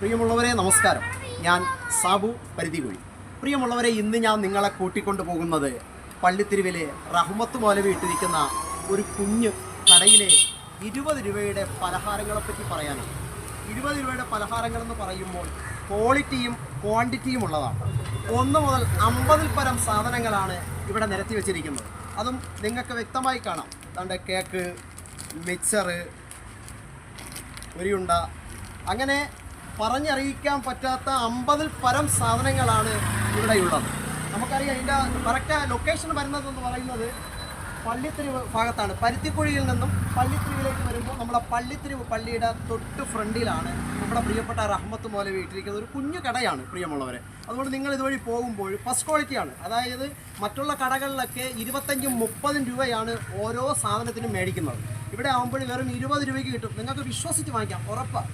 പ്രിയമുള്ളവരെ നമസ്കാരം. ഞാൻ സാബു പരിധികുഴി. പ്രിയമുള്ളവരെ, ഇന്ന് ഞാൻ നിങ്ങളെ കൂട്ടിക്കൊണ്ടു പോകുന്നത് പള്ളിത്തിരുവിലെ റഹ്മത്ത് മൗലവി ഇട്ടിരിക്കുന്ന ഒരു കുഞ്ഞ് കടയിലെ 20 രൂപയുടെ പലഹാരങ്ങളെപ്പറ്റി പറയാനാണ്. 20 രൂപയുടെ പലഹാരങ്ങളെന്ന് പറയുമ്പോൾ ക്വാളിറ്റിയും ക്വാണ്ടിറ്റിയും ഉള്ളതാണ്. 1 മുതൽ 50 പരം സാധനങ്ങളാണ് ഇവിടെ നിരത്തി വെച്ചിരിക്കുന്നത്. അതും നിങ്ങൾക്ക് വ്യക്തമായി കാണാം. അതുകൊണ്ട് കേക്ക്, മിക്സറ്, ഉരിയുണ്ട, അങ്ങനെ പറഞ്ഞറിയിക്കാൻ പറ്റാത്ത 50 പരം സാധനങ്ങളാണ് ഇവിടെയുള്ളത്. നമുക്കറിയാം ഇതിൻ്റെ കറക്റ്റ് ലൊക്കേഷൻ വരുന്നതെന്ന് പറയുന്നത് പള്ളിത്തിരിവ് ഭാഗത്താണ്. പരുത്തിക്കുഴിയിൽ നിന്നും പള്ളിത്തിരിവിലേക്ക് വരുമ്പോൾ നമ്മളെ പള്ളിത്തിരിവ് പള്ളിയുടെ തൊട്ട് ഫ്രണ്ടിലാണ് നമ്മുടെ പ്രിയപ്പെട്ട റഹ്മത്ത് മൗലവി ഇട്ടിരിക്കുന്നത്. ഒരു കുഞ്ഞു കടയാണ് പ്രിയമുള്ളവരെ. അതുകൊണ്ട് നിങ്ങൾ ഇതുവഴി പോകുമ്പോൾ ഫസ്റ്റ് ക്വാളിറ്റിയാണ്. അതായത് മറ്റുള്ള കടകളിലൊക്കെ 25-30 രൂപയാണ് ഓരോ സാധനത്തിനും മേടിക്കുന്നത്. ഇവിടെ ആകുമ്പോൾ വെറും 20 രൂപയ്ക്ക് കിട്ടും. നിങ്ങൾക്ക് വിശ്വസിച്ച് വാങ്ങിക്കാം, ഉറപ്പാണ്.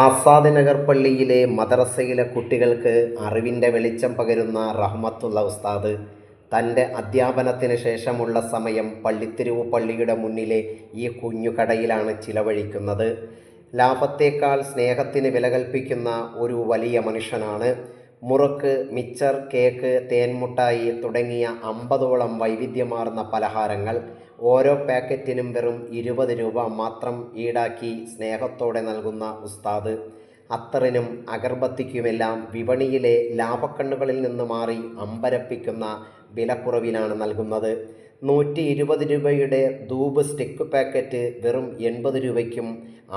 ആസാദ് നഗർ പള്ളിയിലെ മദ്രസയിലെ കുട്ടികൾക്ക് അറിവിൻ്റെ വെളിച്ചം പകരുന്ന റഹ്മത്തുള്ള ഉസ്താദ് തൻ്റെ അധ്യാപനത്തിന് ശേഷമുള്ള സമയം പള്ളിത്തിരിവ് പള്ളിയുടെ മുന്നിലെ ഈ കുഞ്ഞു കടയിലാണ് ചിലവഴിക്കുന്നത്. ലാഭത്തേക്കാൾ സ്നേഹത്തിന് വില കൽപ്പിക്കുന്ന ഒരു വലിയ മനുഷ്യനാണ്. മുറുക്ക്, മിച്ചർ, കേക്ക്, തേൻമുട്ടായി തുടങ്ങിയ 50ഓളം വൈവിധ്യമാർന്ന പലഹാരങ്ങൾ ഓരോ പാക്കറ്റിനും വെറും 20 രൂപ മാത്രം ഈടാക്കി സ്നേഹത്തോടെ നൽകുന്ന ഉസ്താദ് അത്തറിനും അഗർബത്തിക്കുമെല്ലാം വിപണിയിലെ ലാഭക്കണ്ണുകളിൽ നിന്ന് മാറി അമ്പരപ്പിക്കുന്ന വിലക്കുറവിനാണ് നൽകുന്നത്. 120 രൂപയുടെ ധൂപ് സ്റ്റിക്ക് പാക്കറ്റ് വെറും 80 രൂപയ്ക്കും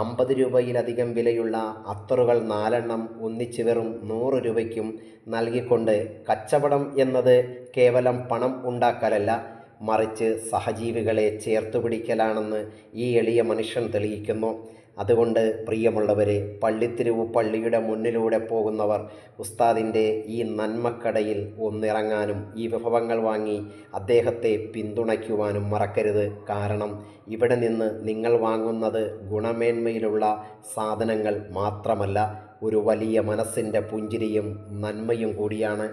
50 രൂപയിലധികം വിലയുള്ള അത്തറുകൾ 4 എണ്ണം ഒന്നിച്ച് വെറും 100 രൂപയ്ക്കും നൽകിക്കൊണ്ട് കച്ചവടം എന്നത് കേവലം പണം ഉണ്ടാക്കലല്ല, മറിച്ച് സഹജീവികളെ ചേർത്തുപിടിക്കലാണെന്ന് ഈ എളിയ മനുഷ്യൻ തെളിയിക്കുന്നു. അതുകൊണ്ട് പ്രിയമുള്ളവരെ, പള്ളിത്തിരിവ് പള്ളിയുടെ മുന്നിലൂടെ പോകുന്നവർ ഉസ്താദിൻ്റെ ഈ നന്മക്കടയിൽ ഒന്നിറങ്ങാനും ഈ വിഭവങ്ങൾ വാങ്ങി അദ്ദേഹത്തെ പിന്തുണയ്ക്കുവാനും മറക്കരുത്. കാരണം ഇവിടെ നിന്ന് നിങ്ങൾ വാങ്ങുന്നത് ഗുണമേന്മയിലുള്ള സാധനങ്ങൾ മാത്രമല്ല, ഒരു വലിയ മനസ്സിൻ്റെ പുഞ്ചിരിയും നന്മയും കൂടിയാണ്.